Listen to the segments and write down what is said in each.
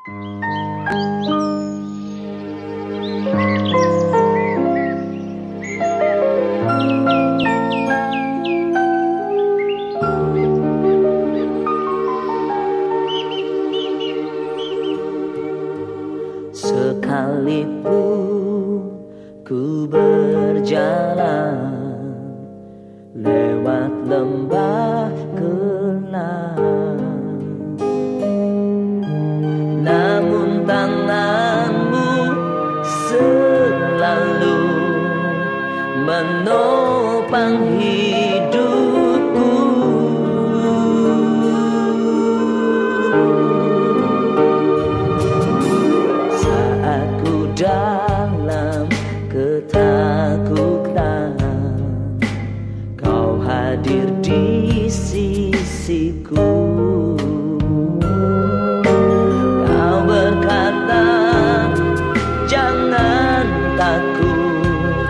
Sekalipun ku berjalan lewat lembah gelap, namun tanganmu selalu menopang hidupku. Saat ku dalam ketakutan, Kau hadir di sisiku. Kau berkata, jangan takut,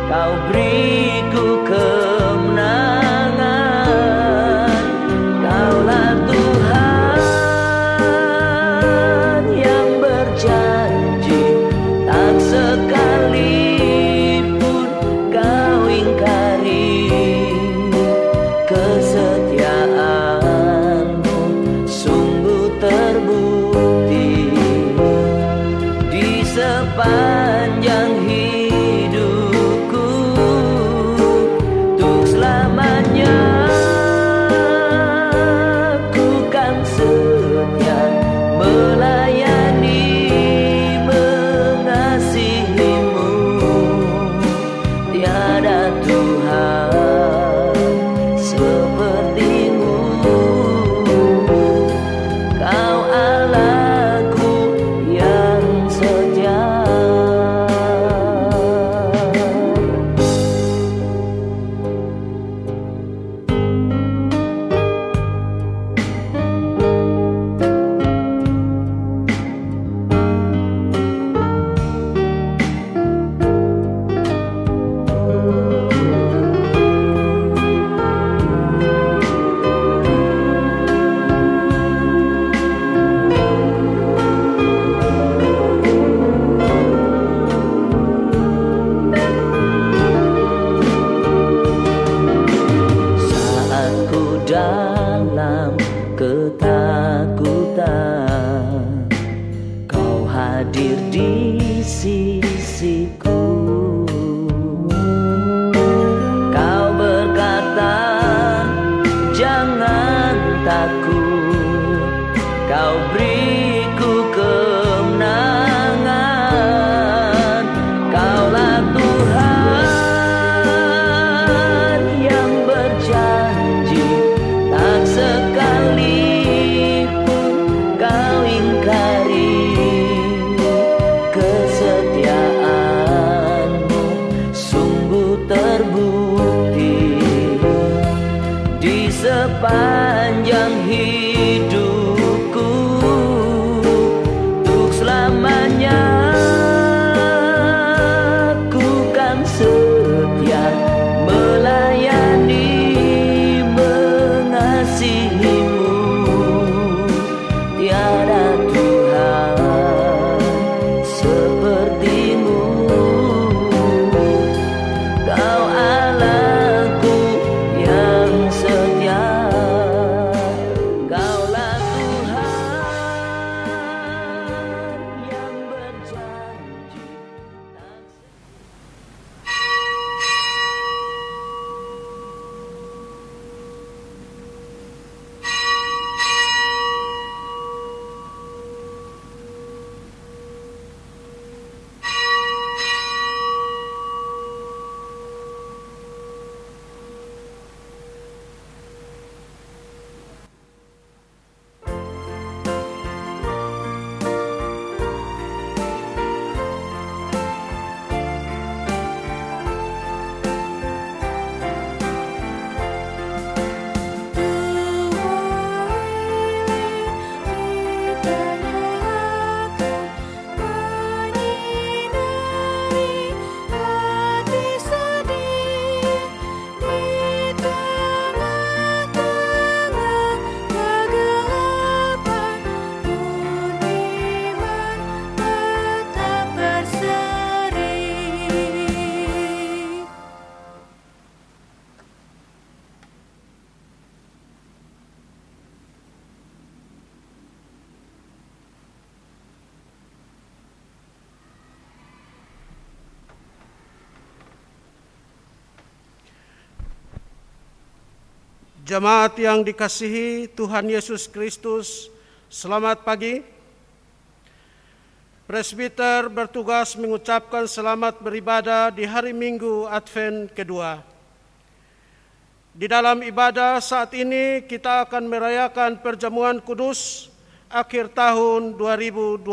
Kau beriku kemenangan. Kaulah Tuhan yang berjanji, tak sekalipun Kau ingkari. Kesetiaanmu sungguh terbukti di sepanjang hidupku. Untuk selamanya ku kan setia melayani, mengasihimu. Tiada Tuhan sepertimu. Kau Allahku yang setia. Dalam ketakutan, Kau hadir di sisiku. Kau berkata, jangan takut, Kau beriku kemenangan. Kaulah Tuhan yang berjanji, tak sekalipun Kau ingkari. Kesetiaan Jemaat yang dikasihi Tuhan Yesus Kristus, selamat pagi. Presbiter bertugas mengucapkan selamat beribadah di hari Minggu Advent kedua. Di dalam ibadah saat ini kita akan merayakan perjamuan kudus akhir tahun 2020.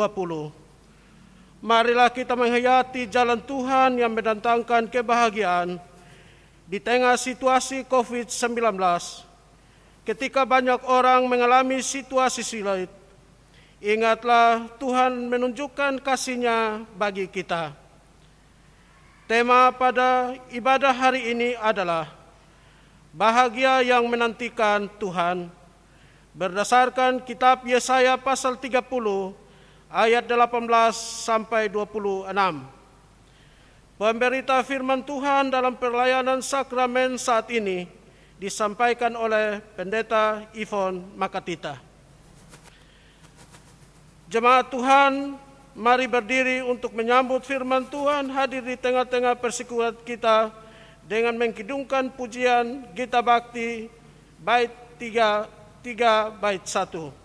Marilah kita menghayati jalan Tuhan yang mendatangkan kebahagiaan di tengah situasi COVID-19. Ketika banyak orang mengalami situasi sulit, ingatlah Tuhan menunjukkan kasih-Nya bagi kita. Tema pada ibadah hari ini adalah bahagia yang menantikan Tuhan, berdasarkan kitab Yesaya pasal 30 ayat 18 sampai 26. Pemberita firman Tuhan dalam pelayanan sakramen saat ini disampaikan oleh Pendeta Yvonne Makatita. Jemaat Tuhan, mari berdiri untuk menyambut firman Tuhan hadir di tengah-tengah persekutuan kita dengan mengkidungkan pujian Gita Bakti bait 3 bait 1.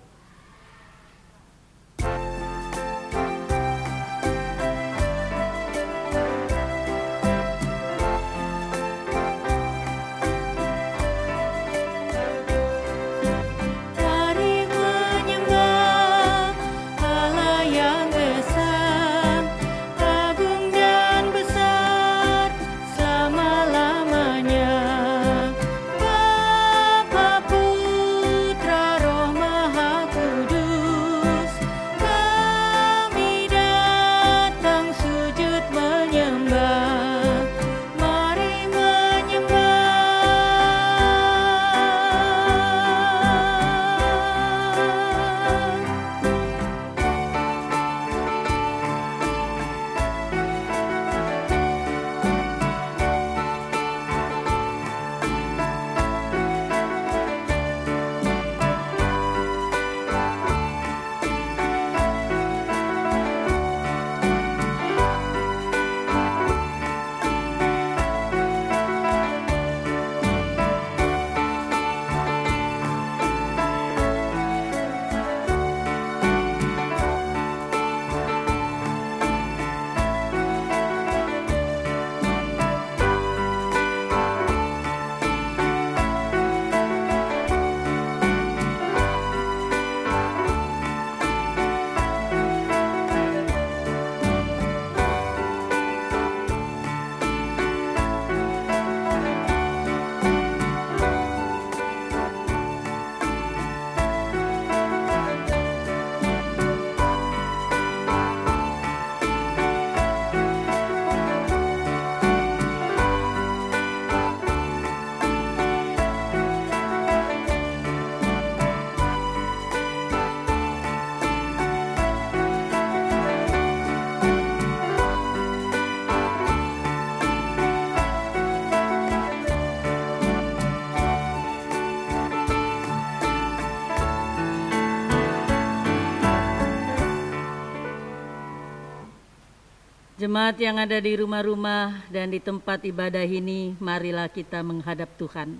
Jemaat yang ada di rumah-rumah dan di tempat ibadah ini, marilah kita menghadap Tuhan.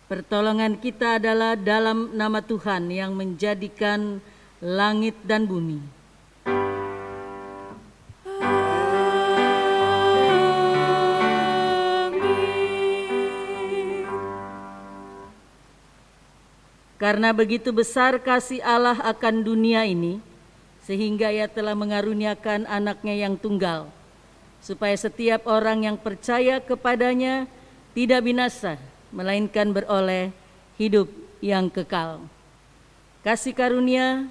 Pertolongan kita adalah dalam nama Tuhan yang menjadikan langit dan bumi. Karena begitu besar kasih Allah akan dunia ini, sehingga Ia telah mengaruniakan anaknya yang tunggal, supaya setiap orang yang percaya kepadanya tidak binasa, melainkan beroleh hidup yang kekal. Kasih karunia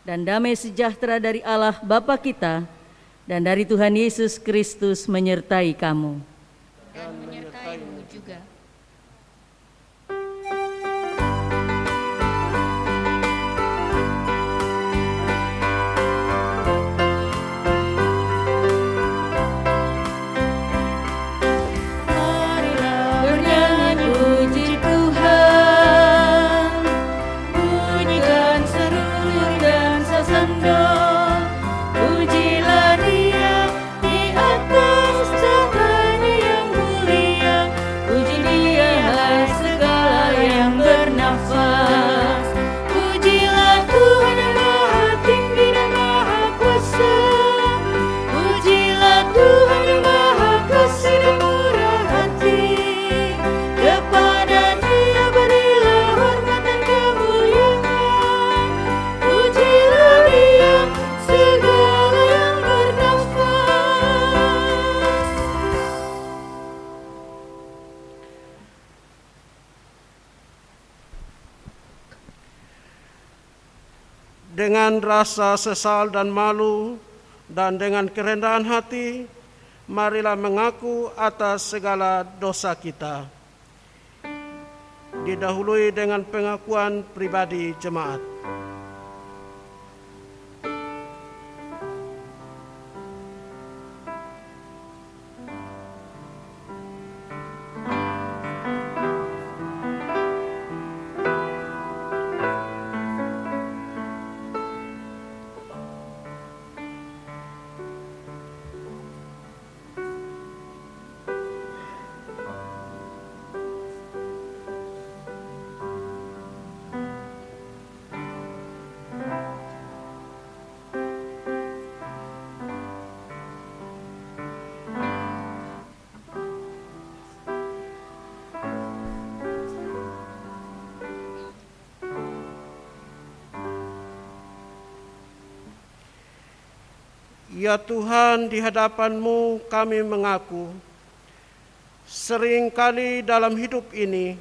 dan damai sejahtera dari Allah Bapa kita dan dari Tuhan Yesus Kristus menyertai kamu. Dan menyertaimu juga. Puji Dia, hai segala yang dengan rasa sesal dan malu dan dengan kerendahan hati, marilah mengaku atas segala dosa kita. Didahului dengan pengakuan pribadi jemaat. Ya Tuhan, di hadapan-Mu kami mengaku, seringkali dalam hidup ini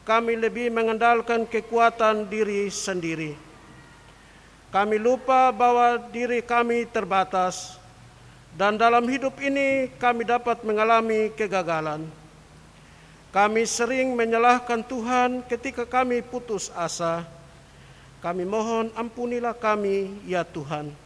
kami lebih mengandalkan kekuatan diri sendiri. Kami lupa bahwa diri kami terbatas, dan dalam hidup ini kami dapat mengalami kegagalan. Kami sering menyalahkan Tuhan ketika kami putus asa. Kami mohon ampunilah kami, ya Tuhan.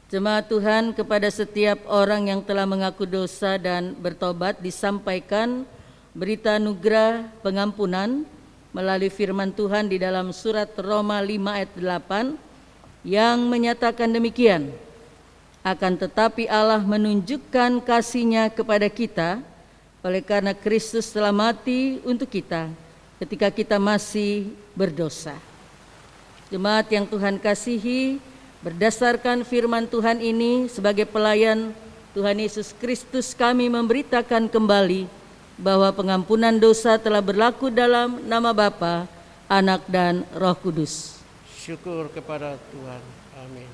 Jemaat Tuhan, kepada setiap orang yang telah mengaku dosa dan bertobat disampaikan berita anugerah pengampunan melalui firman Tuhan di dalam surat Roma 5 ayat 8 yang menyatakan demikian. Akan tetapi Allah menunjukkan kasih-Nya kepada kita oleh karena Kristus telah mati untuk kita ketika kita masih berdosa. Jemaat yang Tuhan kasihi, berdasarkan firman Tuhan ini, sebagai pelayan Tuhan Yesus Kristus, kami memberitakan kembali bahwa pengampunan dosa telah berlaku dalam nama Bapa, Anak, dan Roh Kudus. Syukur kepada Tuhan. Amin.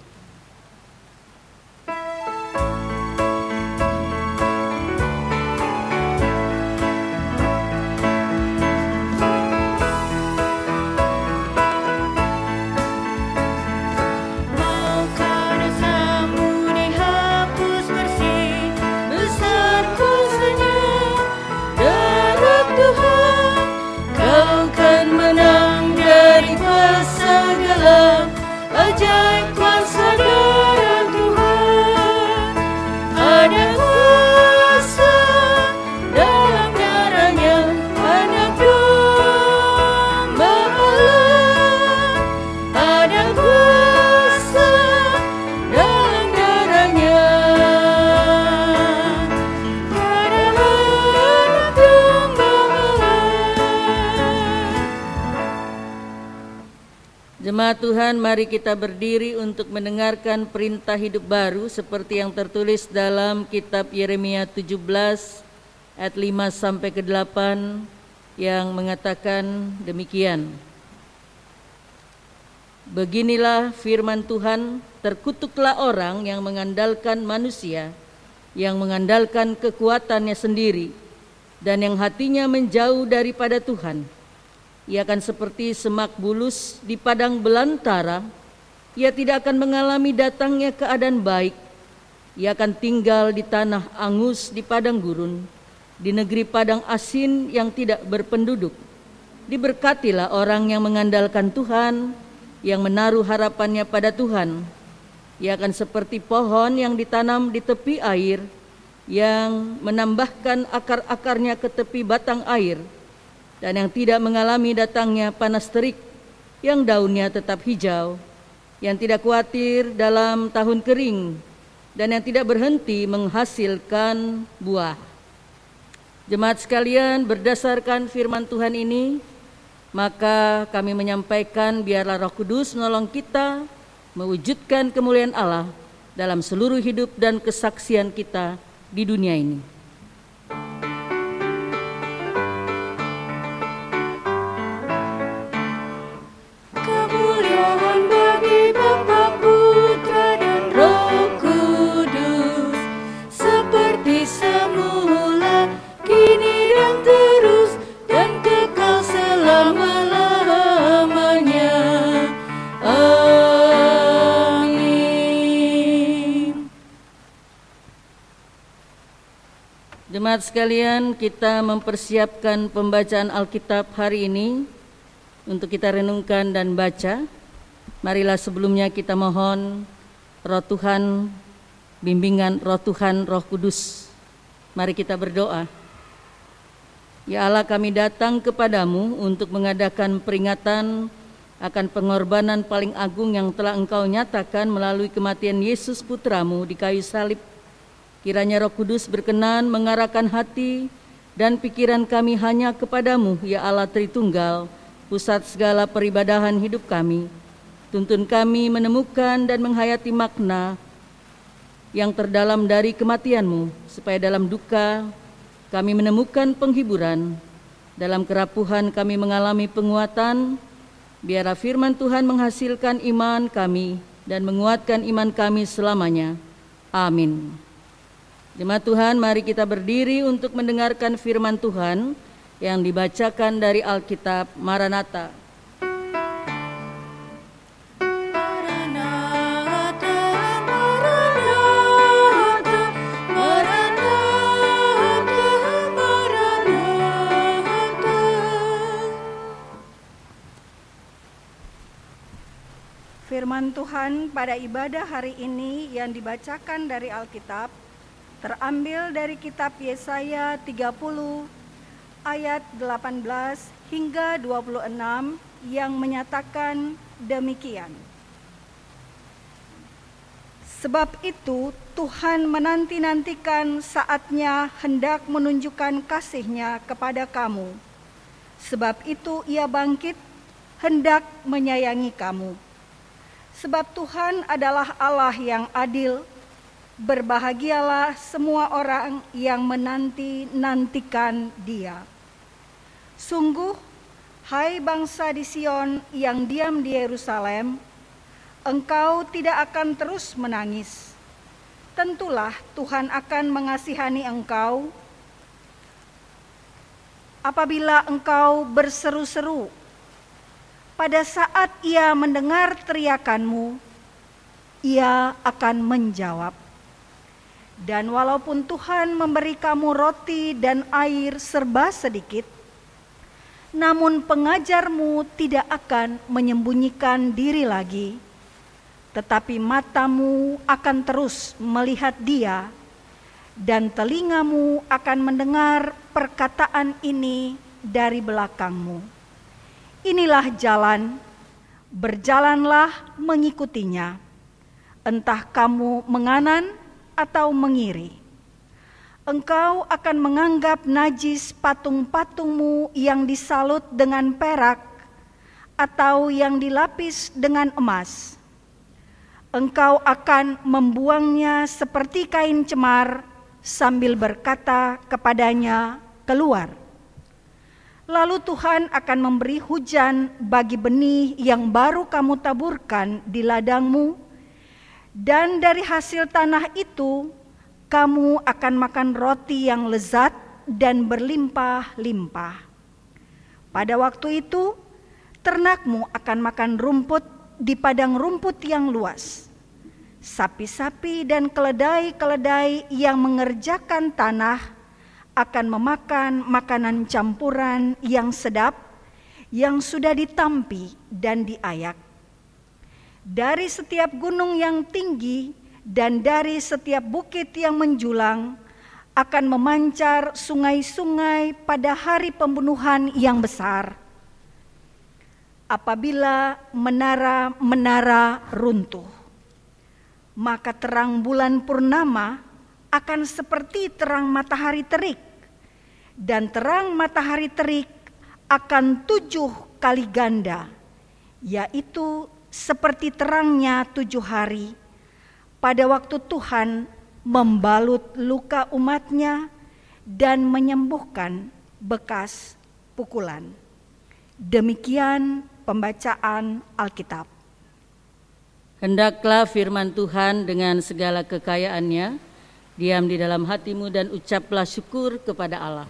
Ajaib kuasa darah Tuhan, ada kuasa dalam darahnya Anak Domba Allah, ada kuasa dalam darahnya Anak Domba Allah. Jemaat Tuhan, mari kita berdiri untuk mendengarkan perintah hidup baru seperti yang tertulis dalam kitab Yeremia 17 ayat 5 sampai ke 8 yang mengatakan demikian. Beginilah firman Tuhan, terkutuklah orang yang mengandalkan manusia, yang mengandalkan kekuatannya sendiri, dan yang hatinya menjauh daripada Tuhan. Ia akan seperti semak bulus di padang belantara. Ia tidak akan mengalami datangnya keadaan baik. Ia akan tinggal di tanah angus di padang gurun, di negeri padang asin yang tidak berpenduduk. Diberkatilah orang yang mengandalkan Tuhan, yang menaruh harapannya pada Tuhan. Ia akan seperti pohon yang ditanam di tepi air, yang menambahkan akar-akarnya ke tepi batang air, dan yang tidak mengalami datangnya panas terik, yang daunnya tetap hijau, yang tidak khawatir dalam tahun kering, dan yang tidak berhenti menghasilkan buah. Jemaat sekalian, berdasarkan firman Tuhan ini, maka kami menyampaikan biarlah Roh Kudus menolong kita mewujudkan kemuliaan Allah dalam seluruh hidup dan kesaksian kita di dunia ini. Kemuliaan bagi Bapa, Putra, dan Roh Kudus, seperti semula, kini dan terus, dan kekal selama-lamanya. Amin. Jemaat sekalian, kita mempersiapkan pembacaan Alkitab hari ini untuk kita renungkan dan baca. Marilah sebelumnya kita mohon Roh Tuhan, bimbingan Roh Tuhan, Roh Kudus. Mari kita berdoa. Ya Allah, kami datang kepadamu untuk mengadakan peringatan akan pengorbanan paling agung yang telah Engkau nyatakan melalui kematian Yesus Putramu di kayu salib. Kiranya Roh Kudus berkenan mengarahkan hati dan pikiran kami hanya kepadamu, ya Allah Tritunggal, pusat segala peribadahan hidup kami. Tuntun kami menemukan dan menghayati makna yang terdalam dari kematian-Mu, supaya dalam duka kami menemukan penghiburan, dalam kerapuhan kami mengalami penguatan. Biarlah firman Tuhan menghasilkan iman kami dan menguatkan iman kami selamanya. Amin. Jemaat Tuhan, mari kita berdiri untuk mendengarkan firman Tuhan yang dibacakan dari Alkitab. Maranatha. Maranatha, Maranatha, Maranatha, Maranatha. Firman Tuhan pada ibadah hari ini yang dibacakan dari Alkitab terambil dari kitab Yesaya 30 ayat 18 hingga 26 yang menyatakan demikian. Sebab itu Tuhan menanti-nantikan saatnya hendak menunjukkan kasih-Nya kepada kamu. Sebab itu Ia bangkit hendak menyayangi kamu. Sebab Tuhan adalah Allah yang adil. Berbahagialah semua orang yang menanti-nantikan Dia. Sungguh, hai bangsa di Sion yang diam di Yerusalem, engkau tidak akan terus menangis. Tentulah Tuhan akan mengasihani engkau apabila engkau berseru-seru. Pada saat Ia mendengar teriakanmu, Ia akan menjawab. Dan walaupun Tuhan memberi kamu roti dan air serba sedikit, namun pengajarmu tidak akan menyembunyikan diri lagi, tetapi matamu akan terus melihat Dia, dan telingamu akan mendengar perkataan ini dari belakangmu. Inilah jalan, berjalanlah mengikutinya, entah kamu menganan atau mengiri. Engkau akan menganggap najis patung-patungmu yang disalut dengan perak atau yang dilapis dengan emas. Engkau akan membuangnya seperti kain cemar sambil berkata kepadanya, keluar. Lalu Tuhan akan memberi hujan bagi benih yang baru kamu taburkan di ladangmu, dan dari hasil tanah itu kamu akan makan roti yang lezat dan berlimpah-limpah. Pada waktu itu, ternakmu akan makan rumput di padang rumput yang luas. Sapi-sapi dan keledai-keledai yang mengerjakan tanah akan memakan makanan campuran yang sedap, yang sudah ditampi dan diayak. Dari setiap gunung yang tinggi dan dari setiap bukit yang menjulang akan memancar sungai-sungai pada hari pembunuhan yang besar. apabila menara-menara runtuh, maka terang bulan purnama akan seperti terang matahari terik, dan terang matahari terik akan 7 kali ganda, yaitu seperti terangnya 7 hari pada waktu Tuhan membalut luka umatnya dan menyembuhkan bekas pukulan. Demikian pembacaan Alkitab. Hendaklah firman Tuhan dengan segala kekayaannya diam di dalam hatimu dan ucaplah syukur kepada Allah.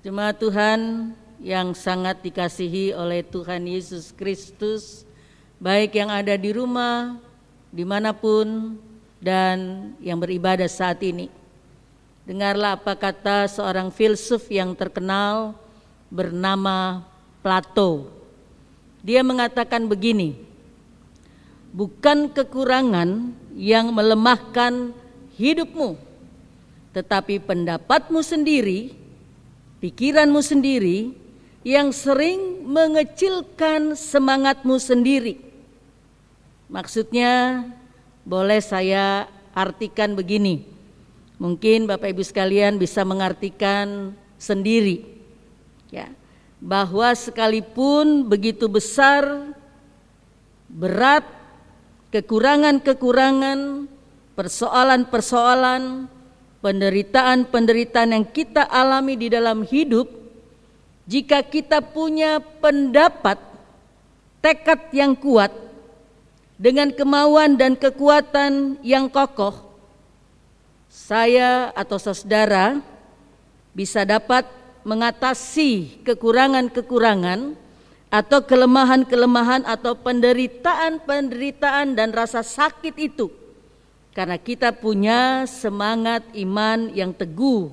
Jemaat Tuhan yang sangat dikasihi oleh Tuhan Yesus Kristus, baik yang ada di rumah, dimanapun, dan yang beribadah saat ini. Dengarlah apa kata seorang filsuf yang terkenal bernama Plato. Dia mengatakan begini, bukan kekurangan yang melemahkan hidupmu, tetapi pendapatmu sendiri, pikiranmu sendiri yang sering mengecilkan semangatmu sendiri. Maksudnya boleh saya artikan begini, mungkin Bapak Ibu sekalian bisa mengartikan sendiri, ya, bahwa sekalipun begitu besar, berat, kekurangan-kekurangan, persoalan-persoalan, penderitaan-penderitaan yang kita alami di dalam hidup, jika kita punya pendapat, tekad yang kuat, dengan kemauan dan kekuatan yang kokoh, saya atau saudara bisa dapat mengatasi kekurangan-kekurangan atau kelemahan-kelemahan atau penderitaan-penderitaan dan rasa sakit itu, karena kita punya semangat iman yang teguh.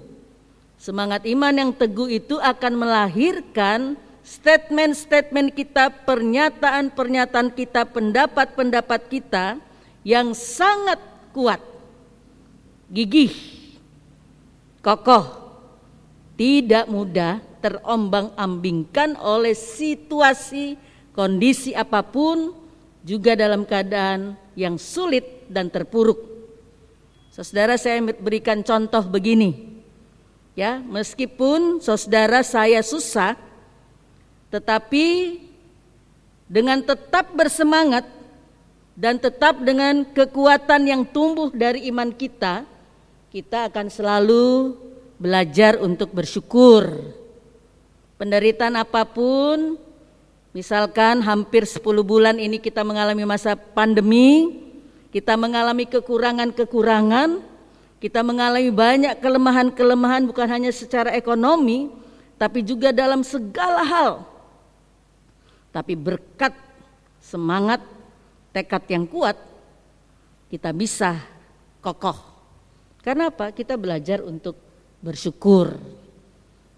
Semangat iman yang teguh itu akan melahirkan statement-statement kita, pernyataan-pernyataan kita, pendapat-pendapat kita yang sangat kuat, gigih, kokoh, tidak mudah terombang-ambingkan oleh situasi, kondisi apapun, juga dalam keadaan yang sulit dan terpuruk. Saudara, saya berikan contoh begini, ya, meskipun saudara saya susah, tetapi dengan tetap bersemangat dan tetap dengan kekuatan yang tumbuh dari iman kita, kita akan selalu belajar untuk bersyukur. Penderitaan apapun, misalkan hampir 10 bulan ini kita mengalami masa pandemi, kita mengalami kekurangan-kekurangan, kita mengalami banyak kelemahan-kelemahan bukan hanya secara ekonomi, tapi juga dalam segala hal. Tapi berkat semangat, tekad yang kuat, kita bisa kokoh. Karena apa? Kita belajar untuk bersyukur.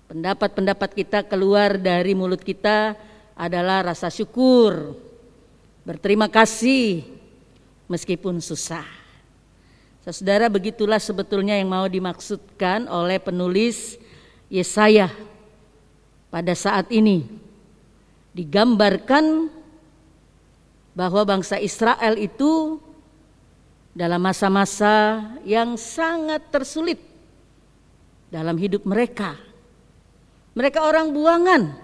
Pendapat-pendapat kita keluar dari mulut kita adalah rasa syukur, berterima kasih meskipun susah. Saudara, begitulah sebetulnya yang mau dimaksudkan oleh penulis Yesaya. Pada saat ini digambarkan bahwa bangsa Israel itu dalam masa-masa yang sangat tersulit dalam hidup mereka. Mereka orang buangan,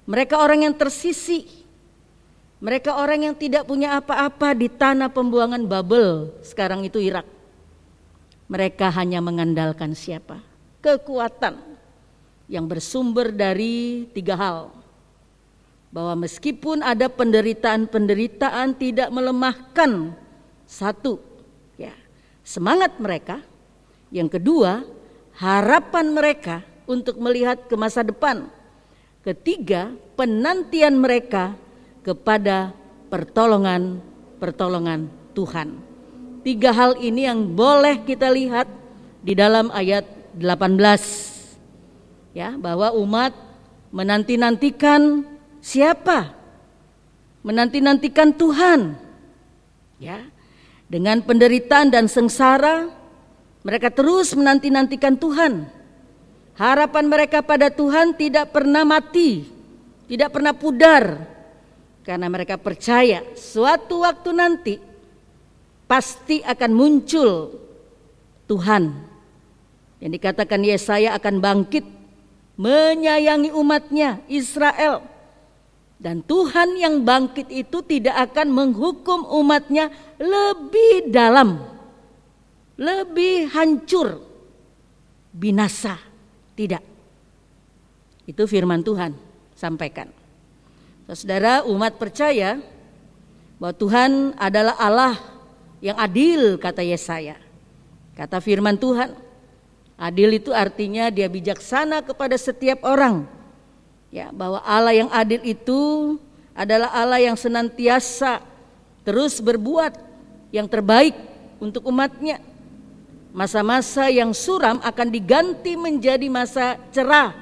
mereka orang yang tersisih, mereka orang yang tidak punya apa-apa di tanah pembuangan Babel, sekarang itu Irak. Mereka hanya mengandalkan siapa? Kekuatan yang bersumber dari 3 hal. Bahwa meskipun ada penderitaan-penderitaan tidak melemahkan satu, ya, semangat mereka. Yang kedua, harapan mereka untuk melihat ke masa depan. Ketiga, penantian mereka kepada pertolongan Tuhan. 3 hal ini yang boleh kita lihat di dalam ayat 18. Ya, bahwa umat menanti-nantikan siapa? Menanti-nantikan Tuhan. Ya. Dengan penderitaan dan sengsara, mereka terus menanti-nantikan Tuhan. Harapan mereka pada Tuhan tidak pernah mati, tidak pernah pudar. Karena mereka percaya suatu waktu nanti pasti akan muncul Tuhan. Yang dikatakan Yesaya akan bangkit menyayangi umatnya Israel. Dan Tuhan yang bangkit itu tidak akan menghukum umatnya lebih dalam, lebih hancur, binasa. Tidak. Itu firman Tuhan sampaikan. Saudara, umat percaya bahwa Tuhan adalah Allah yang adil, kata Yesaya. Kata firman Tuhan, adil itu artinya dia bijaksana kepada setiap orang. Ya, bahwa Allah yang adil itu adalah Allah yang senantiasa terus berbuat yang terbaik untuk umatnya. Masa-masa yang suram akan diganti menjadi masa cerah.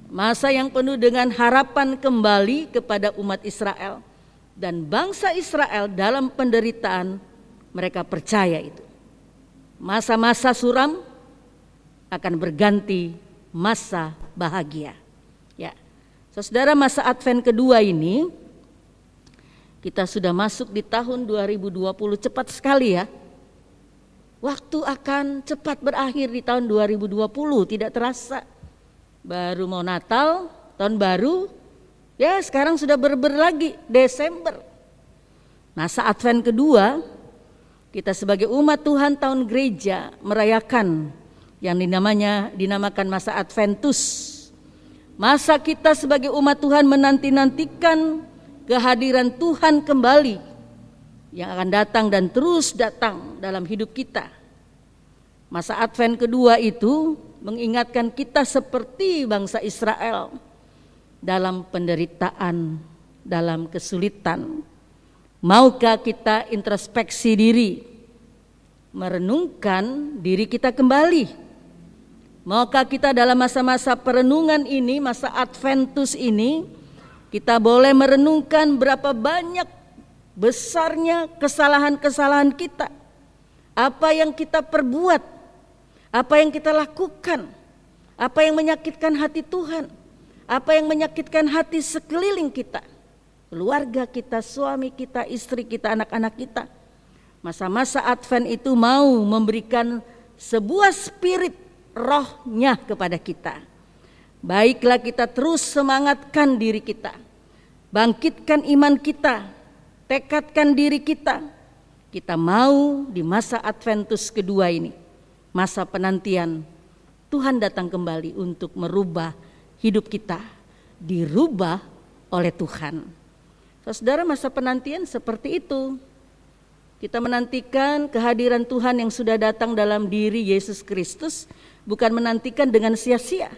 Masa yang penuh dengan harapan kembali kepada umat Israel. Dan bangsa Israel dalam penderitaan mereka percaya itu. Masa-masa suram akan berganti masa bahagia. Ya, saudara, masa Advent kedua ini kita sudah masuk di tahun 2020, cepat sekali ya. Waktu akan cepat berakhir di tahun 2020, tidak terasa. Baru mau Natal, tahun baru, ya sekarang sudah berber lagi Desember. Masa Advent kedua, kita sebagai umat Tuhan tahun gereja merayakan yang dinamakan masa Adventus. Masa kita sebagai umat Tuhan menanti-nantikan kehadiran Tuhan kembali yang akan datang dan terus datang dalam hidup kita. Masa Advent kedua itu mengingatkan kita seperti bangsa Israel dalam penderitaan, dalam kesulitan. Maukah kita introspeksi diri, merenungkan diri kita kembali? Maukah kita dalam masa-masa perenungan ini, masa Adventus ini, kita boleh merenungkan berapa banyak besarnya kesalahan-kesalahan kita. Apa yang kita perbuat, apa yang kita lakukan, apa yang menyakitkan hati Tuhan, apa yang menyakitkan hati sekeliling kita, keluarga kita, suami kita, istri kita, anak-anak kita. Masa-masa Advent itu mau memberikan sebuah spirit rohnya kepada kita. Baiklah kita terus semangatkan diri kita, bangkitkan iman kita, tekadkan diri kita. Kita mau di masa Adventus kedua ini, masa penantian, Tuhan datang kembali untuk merubah hidup kita, dirubah oleh Tuhan. Saudara, masa penantian seperti itu. Kita menantikan kehadiran Tuhan yang sudah datang dalam diri Yesus Kristus, bukan menantikan dengan sia-sia,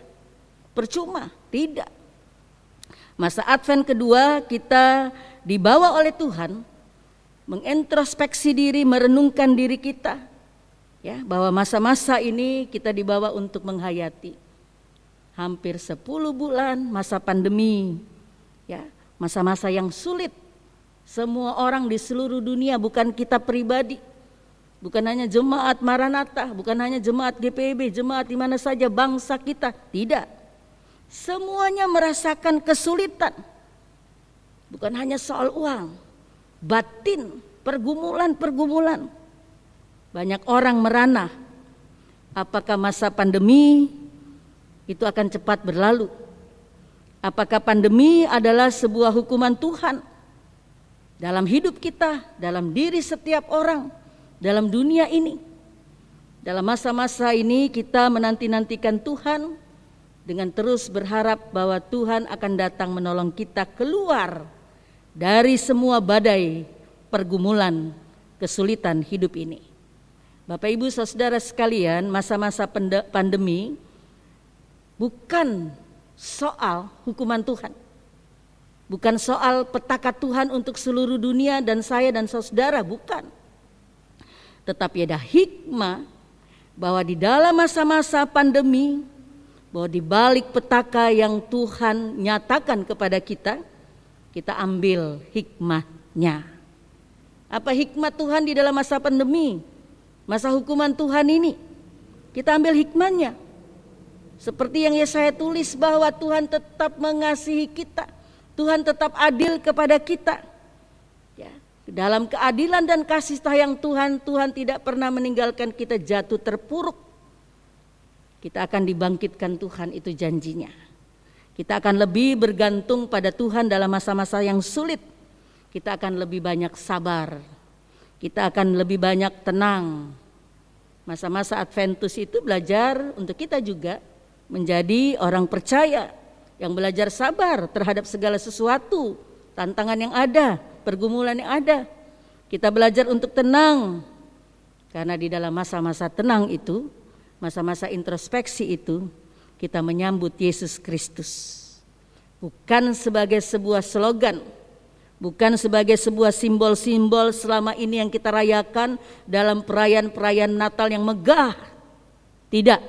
percuma, tidak. Masa Advent kedua kita dibawa oleh Tuhan mengintrospeksi diri, merenungkan diri kita, ya, bahwa masa-masa ini kita dibawa untuk menghayati hampir 10 bulan masa pandemi, ya, masa-masa yang sulit. Semua orang di seluruh dunia, bukan kita pribadi, bukan hanya jemaat Maranatha, bukan hanya jemaat GPIB, jemaat di mana saja bangsa kita, tidak. Semuanya merasakan kesulitan. Bukan hanya soal uang, batin, pergumulan-pergumulan. Banyak orang merana, apakah masa pandemi itu akan cepat berlalu? Apakah pandemi adalah sebuah hukuman Tuhan dalam hidup kita, dalam diri setiap orang, dalam dunia ini? Dalam masa-masa ini kita menanti-nantikan Tuhan dengan terus berharap bahwa Tuhan akan datang menolong kita keluar dari semua badai pergumulan kesulitan hidup ini. Bapak Ibu Saudara sekalian, masa-masa pandemi bukan soal hukuman Tuhan. Bukan soal petaka Tuhan untuk seluruh dunia dan saya dan saudara, bukan. Tetapi ada hikmah bahwa di dalam masa-masa pandemi, bahwa di balik petaka yang Tuhan nyatakan kepada kita, kita ambil hikmahnya. Apa hikmat Tuhan di dalam masa pandemi? Masa hukuman Tuhan ini, kita ambil hikmahnya. Seperti yang Yesaya tulis bahwa Tuhan tetap mengasihi kita, Tuhan tetap adil kepada kita. Ya, dalam keadilan dan kasih sayang Tuhan, Tuhan tidak pernah meninggalkan kita jatuh terpuruk. Kita akan dibangkitkan Tuhan, itu janjinya. Kita akan lebih bergantung pada Tuhan dalam masa-masa yang sulit. Kita akan lebih banyak sabar. Kita akan lebih banyak tenang. Masa-masa Adventus itu belajar untuk kita juga menjadi orang percaya yang belajar sabar terhadap segala sesuatu, tantangan yang ada, pergumulan yang ada. Kita belajar untuk tenang, karena di dalam masa-masa tenang itu, masa-masa introspeksi itu, kita menyambut Yesus Kristus. Bukan sebagai sebuah slogan, bukan sebagai sebuah simbol-simbol selama ini yang kita rayakan dalam perayaan-perayaan Natal yang megah. Tidak.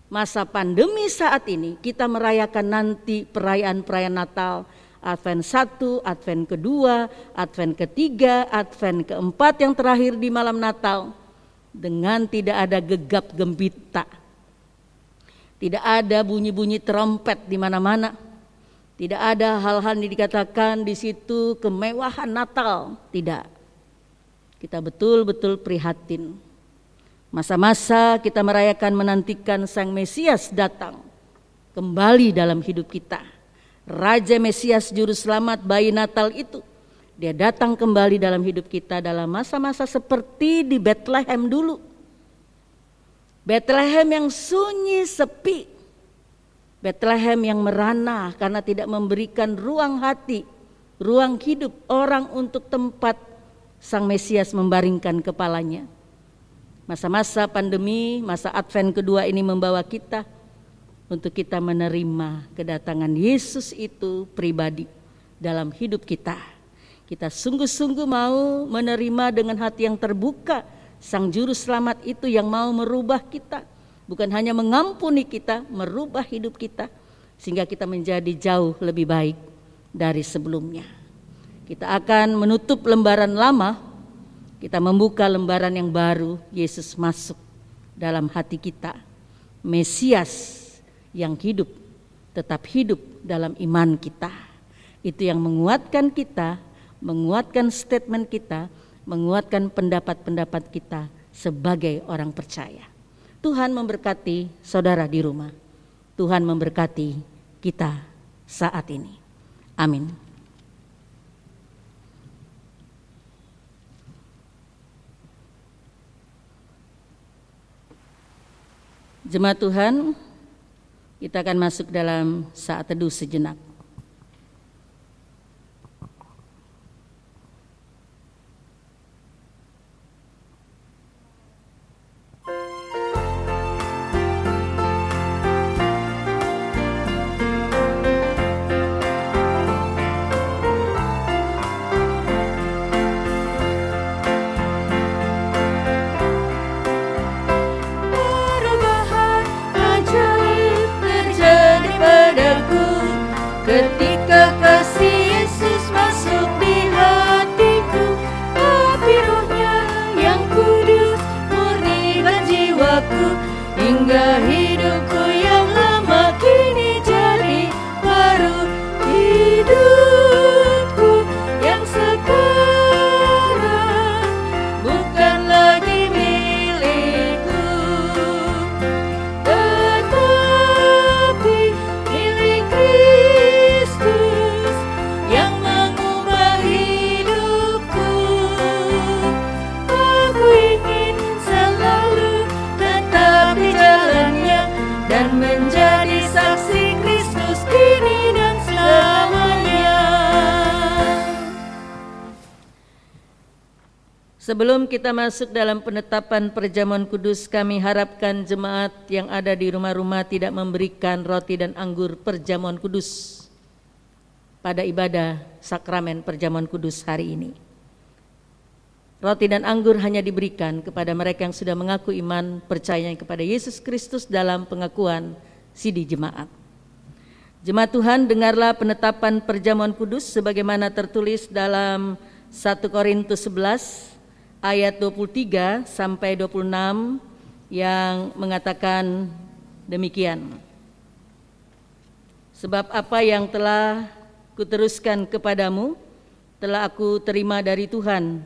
Masa pandemi saat ini kita merayakan nanti perayaan-perayaan Natal, Advent 1, Advent kedua, Advent ketiga, Advent keempat yang terakhir di malam Natal, dengan tidak ada gegap gempita. Tidak ada bunyi-bunyi trompet di mana-mana. Tidak ada hal-hal yang dikatakan di situ kemewahan Natal, tidak. Kita betul-betul prihatin. Masa-masa kita merayakan menantikan Sang Mesias datang kembali dalam hidup kita. Raja Mesias Juru Selamat bayi Natal itu, dia datang kembali dalam hidup kita dalam masa-masa seperti di Bethlehem dulu. Bethlehem yang sunyi sepi. Bethlehem yang merana karena tidak memberikan ruang hati, ruang hidup orang untuk tempat Sang Mesias membaringkan kepalanya. Masa-masa pandemi, masa Advent kedua ini membawa kita untuk kita menerima kedatangan Yesus itu pribadi dalam hidup kita. Kita sungguh-sungguh mau menerima dengan hati yang terbuka Sang Juru Selamat itu yang mau merubah kita. Bukan hanya mengampuni kita, merubah hidup kita sehingga kita menjadi jauh lebih baik dari sebelumnya. Kita akan menutup lembaran lama, kita membuka lembaran yang baru. Yesus masuk dalam hati kita. Mesias yang hidup, tetap hidup dalam iman kita. Itu yang menguatkan kita, menguatkan statement kita, menguatkan pendapat-pendapat kita sebagai orang percaya. Tuhan memberkati saudara di rumah. Tuhan memberkati kita saat ini. Amin. Jemaat Tuhan, kita akan masuk dalam saat teduh sejenak. Ketika kasih Yesus masuk di hatiku, api rohnya yang kudus murnikan jiwaku, hingga hidupku yang lama kini jadi baru. Hidupku yang sekarang bukan lagi milikku, tetapi milik Kristus yang mengubah hidupku. Aku ingin selalu tetap di jalannya, Sebelum kita masuk dalam penetapan perjamuan kudus, kami harapkan jemaat yang ada di rumah-rumah tidak memberikan roti dan anggur perjamuan kudus pada ibadah sakramen perjamuan kudus hari ini. Roti dan anggur hanya diberikan kepada mereka yang sudah mengaku iman percayanya kepada Yesus Kristus dalam pengakuan sidi jemaat. Jemaat Tuhan, dengarlah penetapan perjamuan kudus sebagaimana tertulis dalam 1 Korintus 11 ayat 23 sampai 26 yang mengatakan demikian. Sebab apa yang telah kuteruskan kepadamu telah aku terima dari Tuhan,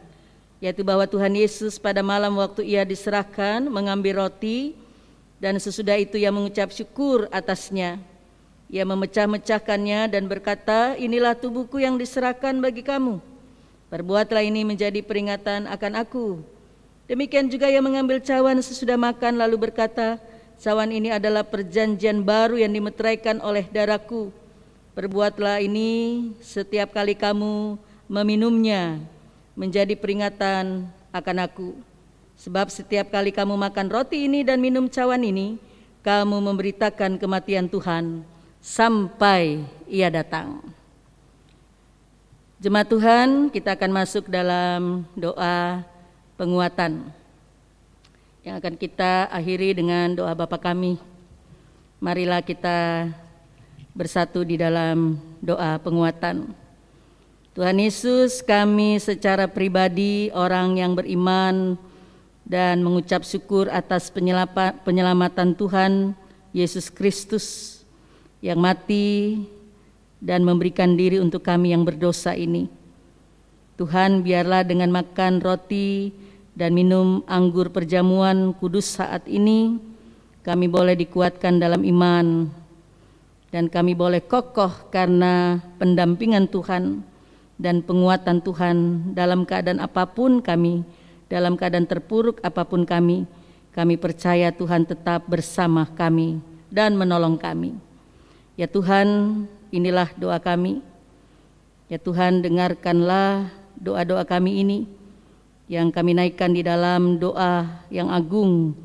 yaitu bahwa Tuhan Yesus pada malam waktu ia diserahkan mengambil roti, dan sesudah itu ia mengucap syukur atasnya. Ia memecah-mecahkannya dan berkata, inilah tubuhku yang diserahkan bagi kamu. Perbuatlah ini menjadi peringatan akan aku. Demikian juga ia mengambil cawan sesudah makan lalu berkata, cawan ini adalah perjanjian baru yang dimeteraikan oleh darahku. Perbuatlah ini setiap kali kamu meminumnya menjadi peringatan akan aku. Sebab setiap kali kamu makan roti ini dan minum cawan ini, kamu memberitakan kematian Tuhan sampai ia datang. Jemaat Tuhan, kita akan masuk dalam doa penguatan yang akan kita akhiri dengan doa Bapa kami. Marilah kita bersatu di dalam doa penguatan. Tuhan Yesus, kami secara pribadi orang yang beriman dan mengucap syukur atas penyelamatan Tuhan Yesus Kristus yang mati dan memberikan diri untuk kami yang berdosa ini. Tuhan, biarlah dengan makan roti dan minum anggur perjamuan kudus saat ini, kami boleh dikuatkan dalam iman dan kami boleh kokoh karena pendampingan Tuhan dan penguatan Tuhan dalam keadaan apapun kami, dalam keadaan terpuruk apapun kami percaya Tuhan tetap bersama kami dan menolong kami. Ya Tuhan, inilah doa kami. Ya Tuhan, dengarkanlah doa-doa kami ini yang kami naikkan di dalam doa yang agung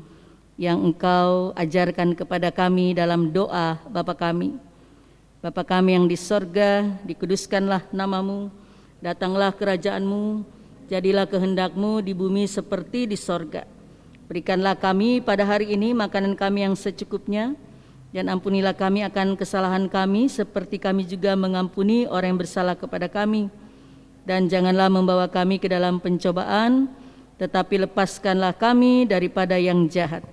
yang Engkau ajarkan kepada kami dalam doa Bapa kami. Bapa kami yang di sorga, dikuduskanlah namamu, datanglah kerajaan-Mu, jadilah kehendak-Mu di bumi seperti di sorga. Berikanlah kami pada hari ini makanan kami yang secukupnya, dan ampunilah kami akan kesalahan kami seperti kami juga mengampuni orang yang bersalah kepada kami. Dan janganlah membawa kami ke dalam pencobaan, tetapi lepaskanlah kami daripada yang jahat.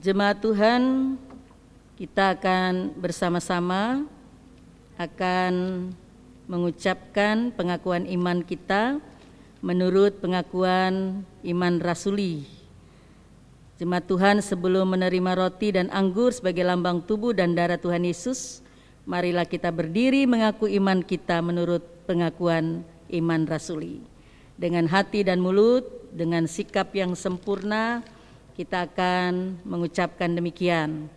Jemaat Tuhan, kita akan bersama-sama akan mengucapkan pengakuan iman kita menurut pengakuan iman rasuli. Jemaat Tuhan, sebelum menerima roti dan anggur sebagai lambang tubuh dan darah Tuhan Yesus, marilah kita berdiri mengaku iman kita menurut pengakuan iman rasuli. Dengan hati dan mulut, dengan sikap yang sempurna, kita akan mengucapkan demikian.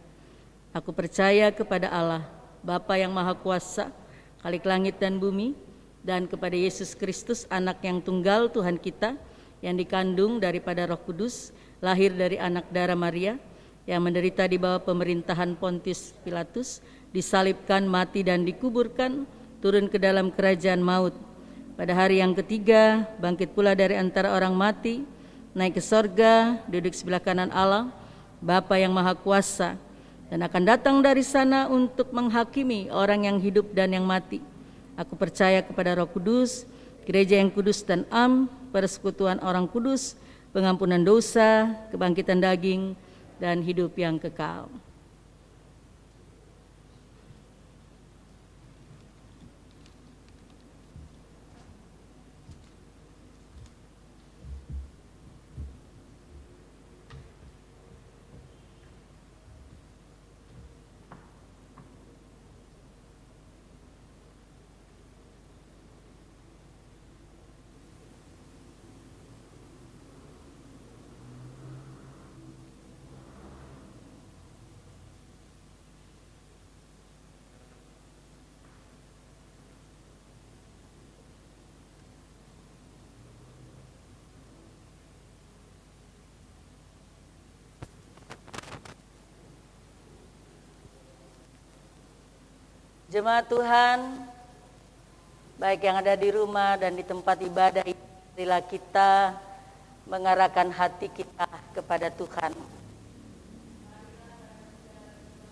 Aku percaya kepada Allah, Bapa yang Maha Kuasa, Khalik langit dan bumi, dan kepada Yesus Kristus, anak yang tunggal Tuhan kita, yang dikandung daripada Roh Kudus, lahir dari anak darah Maria, yang menderita di bawah pemerintahan Pontius Pilatus, disalibkan, mati dan dikuburkan, turun ke dalam kerajaan maut. Pada hari yang ketiga, bangkit pula dari antara orang mati, naik ke sorga, duduk sebelah kanan Allah, Bapa yang Maha Kuasa, dan akan datang dari sana untuk menghakimi orang yang hidup dan yang mati. Aku percaya kepada Roh Kudus, gereja yang kudus dan persekutuan orang kudus, pengampunan dosa, kebangkitan daging, dan hidup yang kekal. Jemaat Tuhan, baik yang ada di rumah dan di tempat ibadah, marilah kita mengarahkan hati kita kepada Tuhan.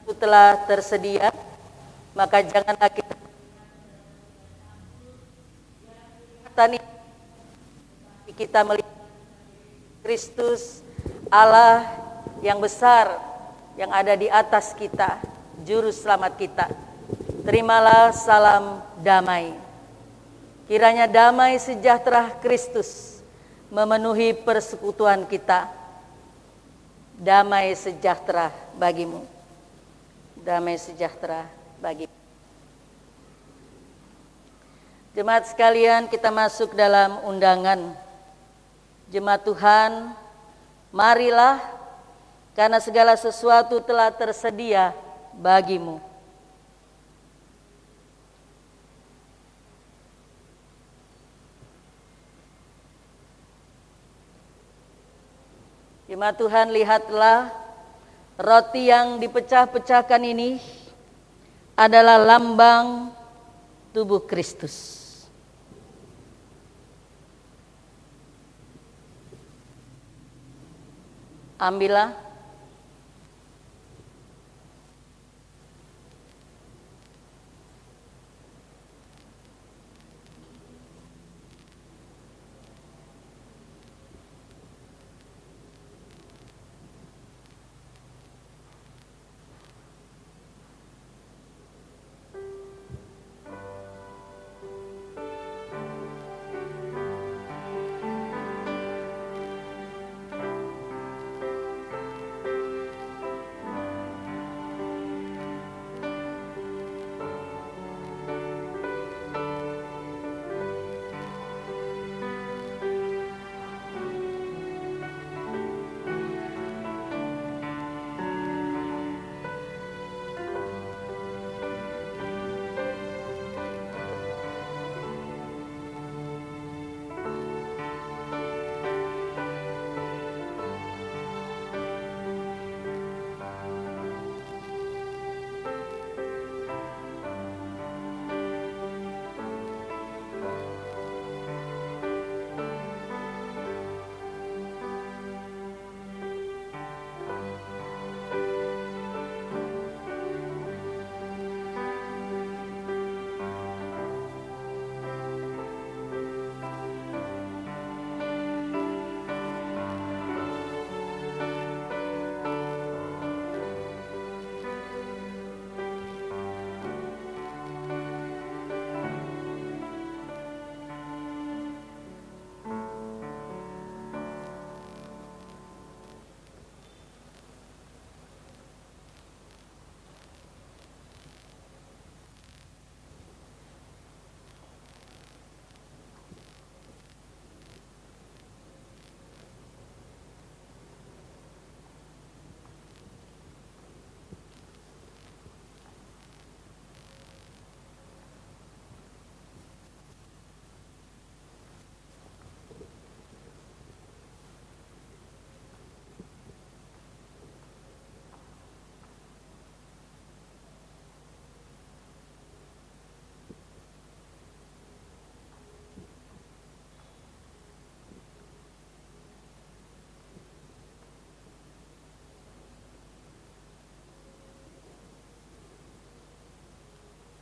Itu telah tersedia, maka janganlah kita melihat Kristus, Allah yang besar, yang ada di atas kita, Juru Selamat kita. Terimalah salam damai. Kiranya damai sejahtera Kristus memenuhi persekutuan kita. Damai sejahtera bagimu. Damai sejahtera bagimu. Jemaat sekalian, kita masuk dalam undangan. Jemaat Tuhan, marilah, karena segala sesuatu telah tersedia bagimu. Jemaat Tuhan, lihatlah roti yang dipecah-pecahkan ini adalah lambang tubuh Kristus. Ambillah.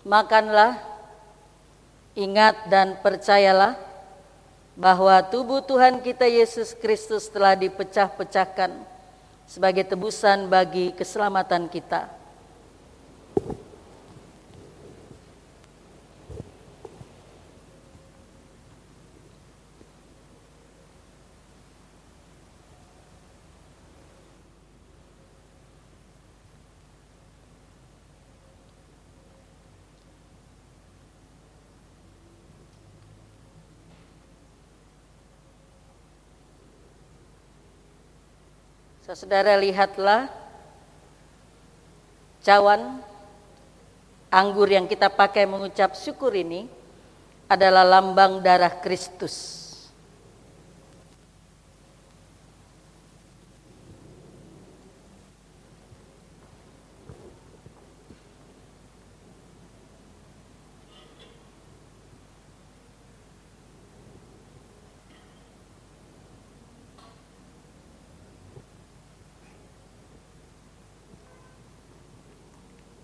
Makanlah, ingat dan percayalah bahwa tubuh Tuhan kita Yesus Kristus telah dipecah-pecahkan sebagai tebusan bagi keselamatan kita. Saudara, lihatlah cawan anggur yang kita pakai mengucap syukur ini adalah lambang darah Kristus.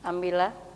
Ambillah.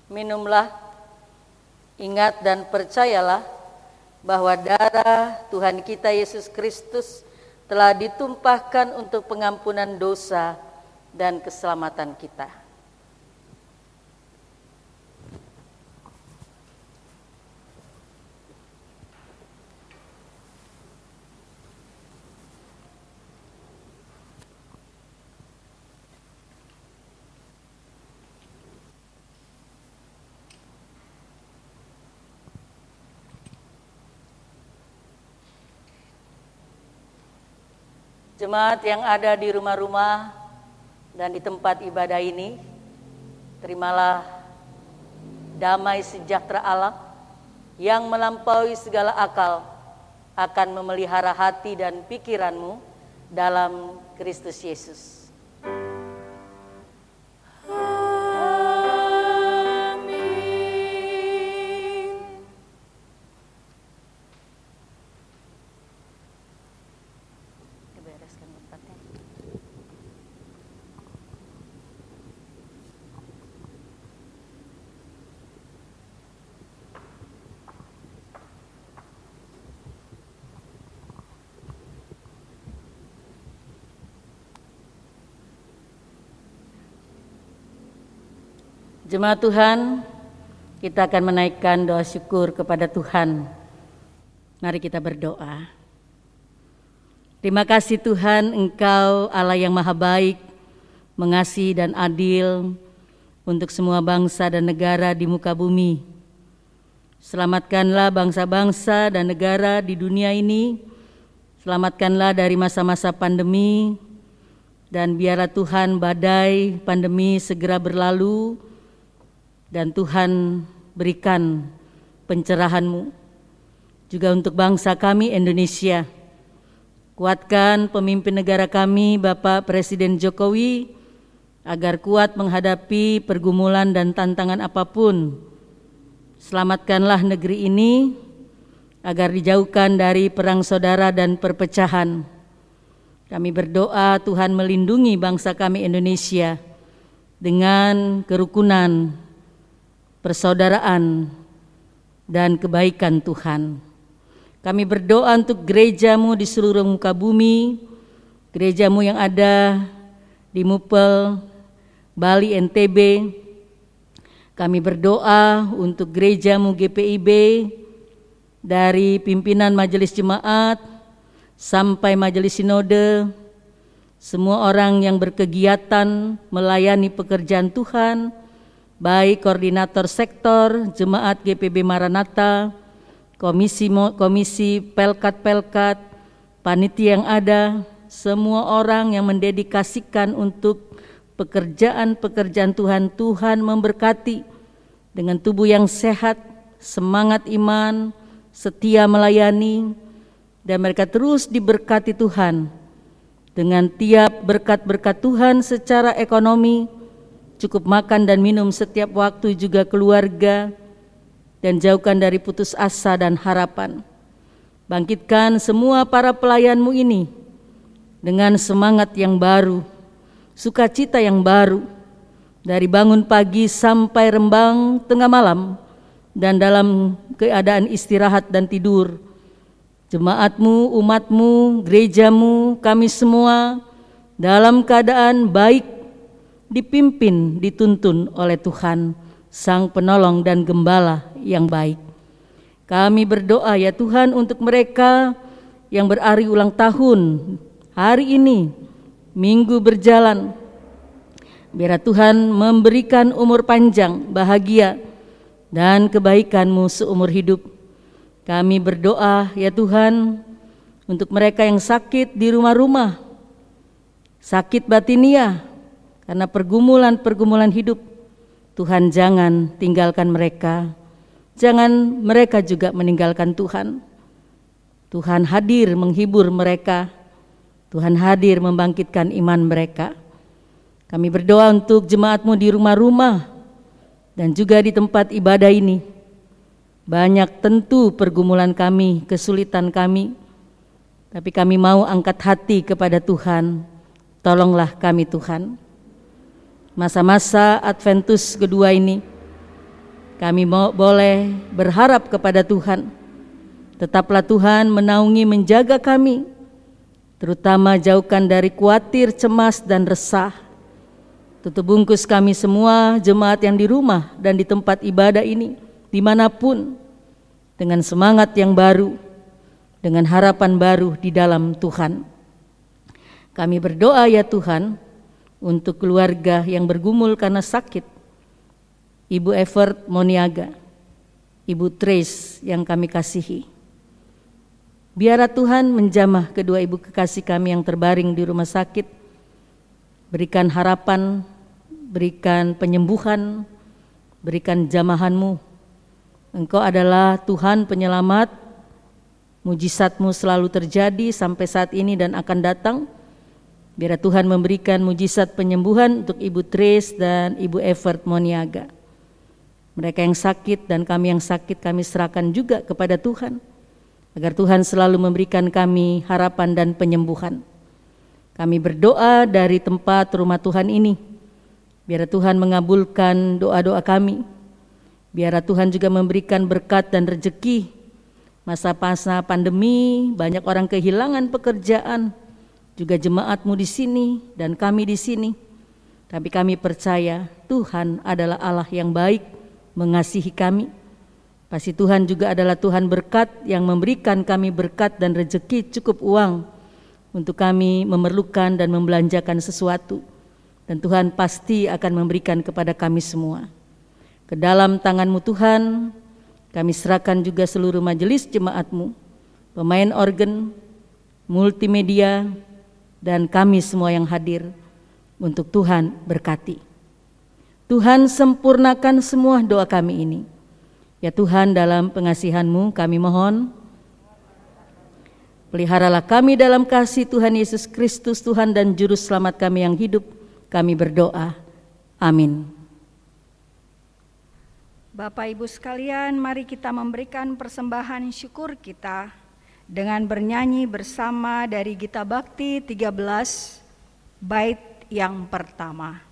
Minumlah, ingat dan percayalah bahwa darah Tuhan kita Yesus Kristus telah ditumpahkan untuk pengampunan dosa dan keselamatan kita. Jemaat yang ada di rumah-rumah dan di tempat ibadah ini, terimalah damai sejahtera Allah yang melampaui segala akal akan memelihara hati dan pikiranmu dalam Kristus Yesus. Amin. Jemaat Tuhan, kita akan menaikkan doa syukur kepada Tuhan. Mari kita berdoa. Terima kasih Tuhan, Engkau Allah yang maha baik, mengasihi dan adil untuk semua bangsa dan negara di muka bumi. Selamatkanlah bangsa-bangsa dan negara di dunia ini. Selamatkanlah dari masa-masa pandemi. Dan biarlah Tuhan badai pandemi segera berlalu. Dan Tuhan berikan pencerahan-Mu juga untuk bangsa kami Indonesia. Kuatkan pemimpin negara kami Bapak Presiden Jokowi agar kuat menghadapi pergumulan dan tantangan apapun. Selamatkanlah negeri ini agar dijauhkan dari perang saudara dan perpecahan. Kami berdoa Tuhan melindungi bangsa kami Indonesia dengan kerukunan, persaudaraan, dan kebaikan Tuhan. Kami berdoa untuk gereja-Mu di seluruh muka bumi, gereja-Mu yang ada di Mupel, Bali, NTB. Kami berdoa untuk gereja-Mu GPIB, dari pimpinan majelis jemaat sampai majelis sinode, semua orang yang berkegiatan melayani pekerjaan Tuhan, baik koordinator sektor, jemaat GPB Maranatha, komisi pelkat-pelkat, panitia yang ada, semua orang yang mendedikasikan untuk pekerjaan-pekerjaan Tuhan. Tuhan memberkati dengan tubuh yang sehat, semangat iman, setia melayani, dan mereka terus diberkati Tuhan dengan tiap berkat-berkat Tuhan secara ekonomi, cukup makan dan minum setiap waktu, juga keluarga, dan jauhkan dari putus asa dan harapan. Bangkitkan semua para pelayan-Mu ini dengan semangat yang baru, sukacita yang baru, dari bangun pagi sampai rembang tengah malam, dan dalam keadaan istirahat dan tidur. Jemaat-Mu, umat-Mu, gereja-Mu, kami semua dalam keadaan baik, dipimpin, dituntun oleh Tuhan, Sang Penolong dan Gembala yang baik. Kami berdoa ya Tuhan untuk mereka yang berhari ulang tahun hari ini, minggu berjalan. Biar Tuhan memberikan umur panjang, bahagia, dan kebaikan-Mu seumur hidup. Kami berdoa ya Tuhan untuk mereka yang sakit di rumah-rumah, sakit batiniah, karena pergumulan-pergumulan hidup. Tuhan jangan tinggalkan mereka, jangan mereka juga meninggalkan Tuhan. Tuhan hadir menghibur mereka, Tuhan hadir membangkitkan iman mereka. Kami berdoa untuk jemaat-Mu di rumah-rumah dan juga di tempat ibadah ini. Banyak tentu pergumulan kami, kesulitan kami, tapi kami mau angkat hati kepada Tuhan. Tolonglah kami Tuhan. Masa-masa Adventus kedua ini, kami boleh berharap kepada Tuhan. Tetaplah Tuhan menaungi, menjaga kami, terutama jauhkan dari khawatir, cemas, dan resah. Tutup bungkus kami semua, jemaat yang di rumah dan di tempat ibadah ini, dimanapun, dengan semangat yang baru, dengan harapan baru di dalam Tuhan. Kami berdoa ya Tuhan, untuk keluarga yang bergumul karena sakit, Ibu Evert Moniaga, Ibu Trace yang kami kasihi. Biarlah Tuhan menjamah kedua ibu kekasih kami yang terbaring di rumah sakit, berikan harapan, berikan penyembuhan, berikan jamahan-Mu. Engkau adalah Tuhan penyelamat, mujizat-Mu selalu terjadi sampai saat ini dan akan datang. Biar Tuhan memberikan mujizat penyembuhan untuk Ibu Trace dan Ibu Evert Moniaga. Mereka yang sakit dan kami yang sakit, kami serahkan juga kepada Tuhan, agar Tuhan selalu memberikan kami harapan dan penyembuhan. Kami berdoa dari tempat rumah Tuhan ini, biar Tuhan mengabulkan doa-doa kami. Biar Tuhan juga memberikan berkat dan rezeki. Masa-masa pandemi, banyak orang kehilangan pekerjaan, juga jemaat-Mu di sini dan kami di sini. Tapi kami percaya Tuhan adalah Allah yang baik, mengasihi kami. Pasti Tuhan juga adalah Tuhan berkat yang memberikan kami berkat dan rezeki cukup uang untuk kami memerlukan dan membelanjakan sesuatu. Dan Tuhan pasti akan memberikan kepada kami semua. Ke dalam tangan-Mu Tuhan, kami serahkan juga seluruh majelis jemaat-Mu, pemain organ, multimedia, dan kami semua yang hadir untuk Tuhan berkati. Tuhan sempurnakan semua doa kami ini. Ya Tuhan, dalam pengasihan-Mu kami mohon, peliharalah kami dalam kasih Tuhan Yesus Kristus, Tuhan dan Juru Selamat kami yang hidup. Kami berdoa. Amin. Bapak Ibu sekalian, mari kita memberikan persembahan syukur kita dengan bernyanyi bersama dari Gita Bakti 13, bait yang pertama.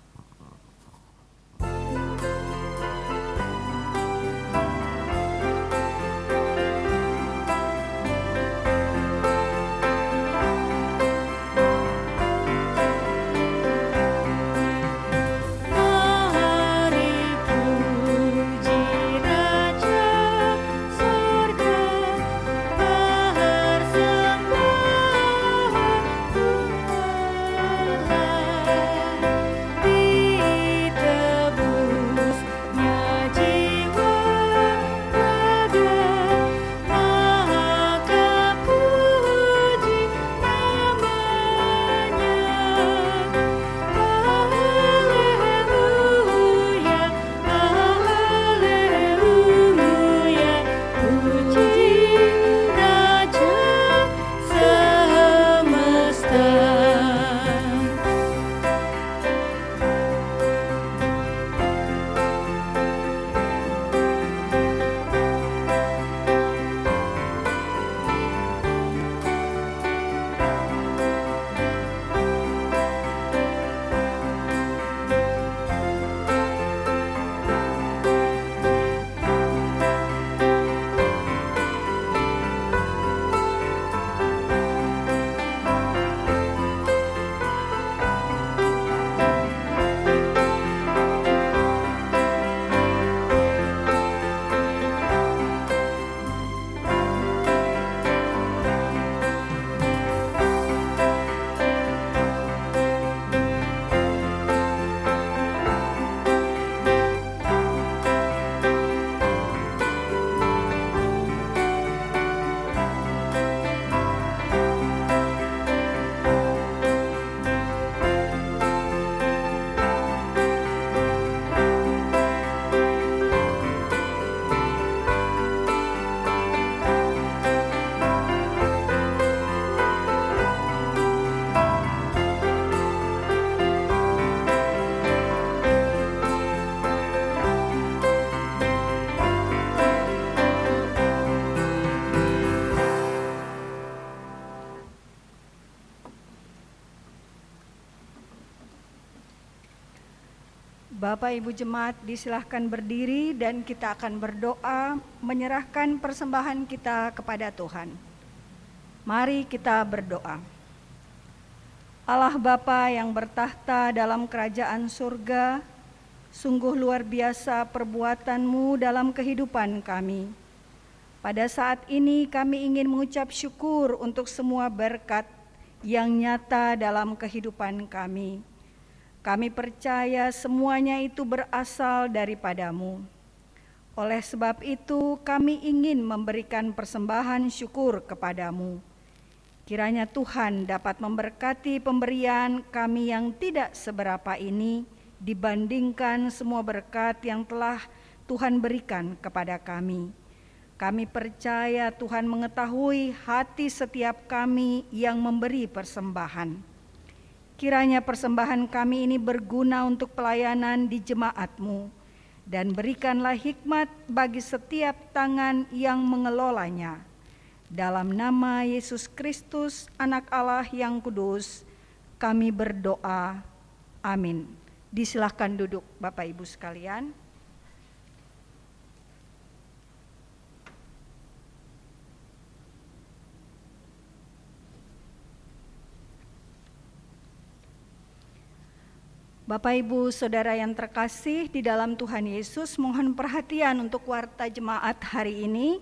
Bapak Ibu Jemaat disilahkan berdiri dan kita akan berdoa menyerahkan persembahan kita kepada Tuhan. Mari kita berdoa. Allah Bapa yang bertahta dalam kerajaan surga, sungguh luar biasa perbuatan-Mu dalam kehidupan kami. Pada saat ini kami ingin mengucap syukur untuk semua berkat yang nyata dalam kehidupan kami. Kami percaya semuanya itu berasal daripada-Mu. Oleh sebab itu kami ingin memberikan persembahan syukur kepada-Mu. Kiranya Tuhan dapat memberkati pemberian kami yang tidak seberapa ini dibandingkan semua berkat yang telah Tuhan berikan kepada kami. Kami percaya Tuhan mengetahui hati setiap kami yang memberi persembahan. Kiranya persembahan kami ini berguna untuk pelayanan di jemaat-Mu, dan berikanlah hikmat bagi setiap tangan yang mengelolanya. Dalam nama Yesus Kristus, Anak Allah yang kudus, kami berdoa. Amin. Disilahkan duduk Bapak Ibu sekalian. Bapak, Ibu, Saudara yang terkasih di dalam Tuhan Yesus, mohon perhatian untuk warta jemaat hari ini,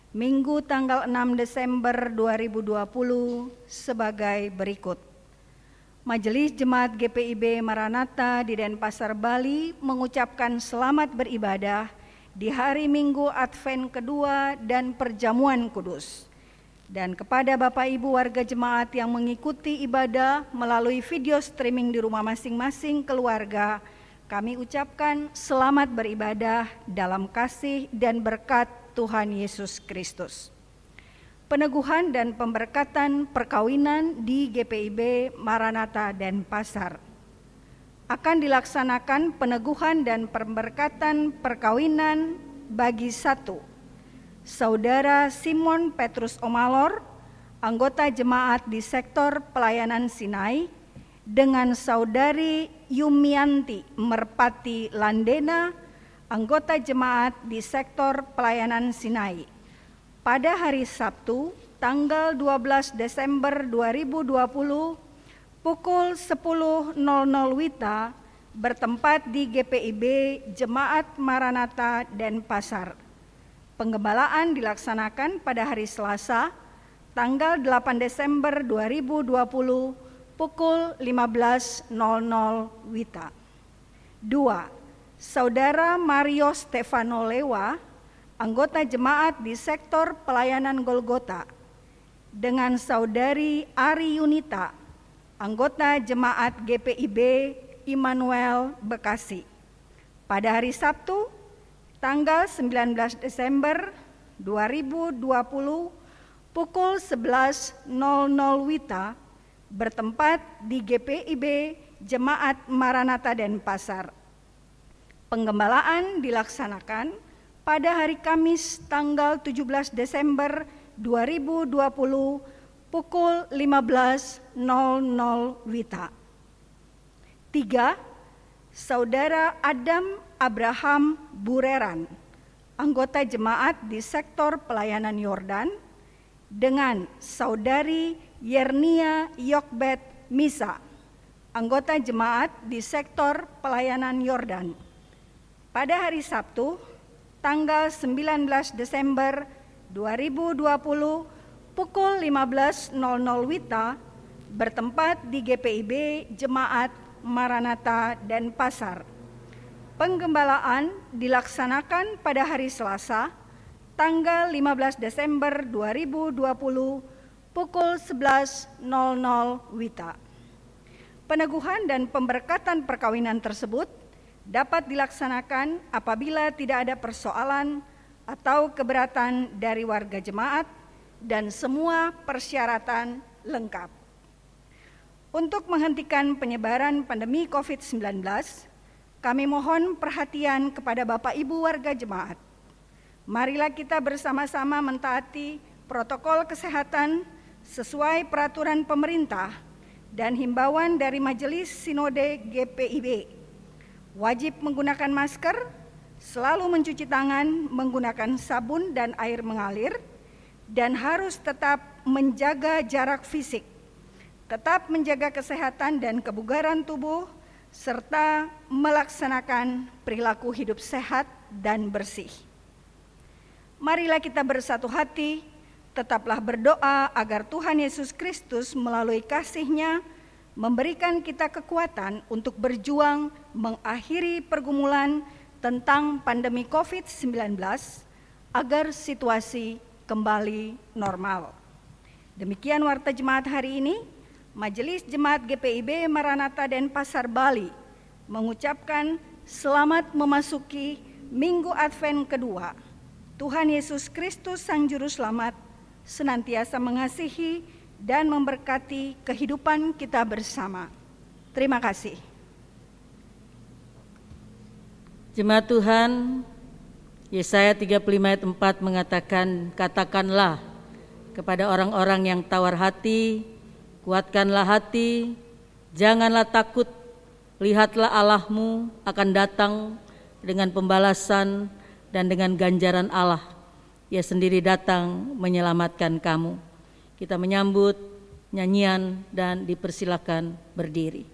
Minggu tanggal 6 Desember 2020 sebagai berikut. Majelis Jemaat GPIB Maranatha di Denpasar, Bali mengucapkan selamat beribadah di hari Minggu Advent kedua dan perjamuan kudus. Dan kepada Bapak Ibu warga jemaat yang mengikuti ibadah melalui video streaming di rumah masing-masing keluarga, kami ucapkan selamat beribadah dalam kasih dan berkat Tuhan Yesus Kristus. Peneguhan dan pemberkatan perkawinan di GPIB Maranatha Denpasar. Akan dilaksanakan peneguhan dan pemberkatan perkawinan bagi satu, Saudara Simon Petrus Omalor, anggota jemaat di sektor pelayanan Sinai, dengan Saudari Yumianti Merpati Landena, anggota jemaat di sektor pelayanan Sinai, pada hari Sabtu, tanggal 12 Desember 2020, pukul 10.00 WITA, bertempat di GPIB Jemaat Maranatha Denpasar. Penggembalaan dilaksanakan pada hari Selasa, tanggal 8 Desember 2020, pukul 15.00 WITA. 2. Saudara Mario Stefano Lewa, anggota jemaat di sektor pelayanan Golgota, dengan Saudari Ari Yunita, anggota jemaat GPIB Immanuel Bekasi, pada hari Sabtu, tanggal 19 Desember 2020, pukul 11.00 WITA, bertempat di GPIB Jemaat Maranatha Denpasar. Penggembalaan dilaksanakan pada hari Kamis tanggal 17 Desember 2020, pukul 15.00 WITA. 3. Saudara Adam Abraham Bureran, anggota jemaat di sektor pelayanan Yordan, dengan Saudari Yernia Yokbet Misa, anggota jemaat di sektor pelayanan Yordan, pada hari Sabtu, tanggal 19 Desember 2020, pukul 15.00 WITA, bertempat di GPIB Jemaat Maranatha Denpasar. Penggembalaan dilaksanakan pada hari Selasa, tanggal 15 Desember 2020, pukul 11.00 WITA. Peneguhan dan pemberkatan perkawinan tersebut dapat dilaksanakan apabila tidak ada persoalan atau keberatan dari warga jemaat dan semua persyaratan lengkap. Untuk menghentikan penyebaran pandemi COVID-19, kami mohon perhatian kepada Bapak Ibu warga jemaat. Marilah kita bersama-sama mentaati protokol kesehatan sesuai peraturan pemerintah dan himbauan dari Majelis Sinode GPIB. Wajib menggunakan masker, selalu mencuci tangan menggunakan sabun dan air mengalir, dan harus tetap menjaga jarak fisik, tetap menjaga kesehatan dan kebugaran tubuh, serta melaksanakan perilaku hidup sehat dan bersih. Marilah kita bersatu hati, tetaplah berdoa agar Tuhan Yesus Kristus melalui kasih-Nya memberikan kita kekuatan untuk berjuang mengakhiri pergumulan tentang pandemi COVID-19 agar situasi kembali normal. Demikian warta jemaat hari ini. Majelis Jemaat GPIB Maranatha Denpasar, Bali mengucapkan selamat memasuki Minggu Advent kedua. Tuhan Yesus Kristus Sang Juru Selamat senantiasa mengasihi dan memberkati kehidupan kita bersama. Terima kasih. Jemaat Tuhan, Yesaya 35 ayat 4 mengatakan, katakanlah kepada orang-orang yang tawar hati, kuatkanlah hati, janganlah takut, lihatlah Allahmu akan datang dengan pembalasan dan dengan ganjaran Allah. Ia sendiri datang menyelamatkan kamu. Kita menyambut nyanyian dan dipersilakan berdiri.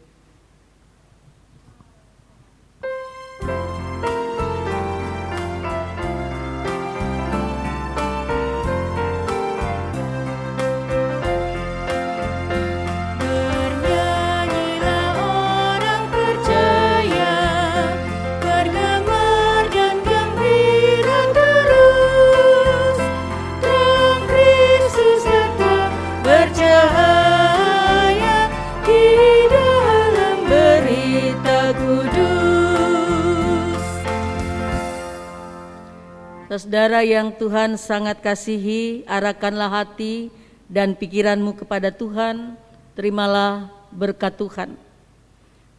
Saudara yang Tuhan sangat kasihi, arahkanlah hati dan pikiranmu kepada Tuhan, terimalah berkat Tuhan.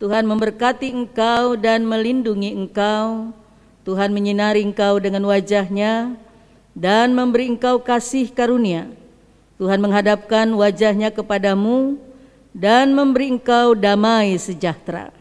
Tuhan memberkati engkau dan melindungi engkau. Tuhan menyinari engkau dengan wajah-Nya dan memberi engkau kasih karunia. Tuhan menghadapkan wajah-Nya kepadamu dan memberi engkau damai sejahtera.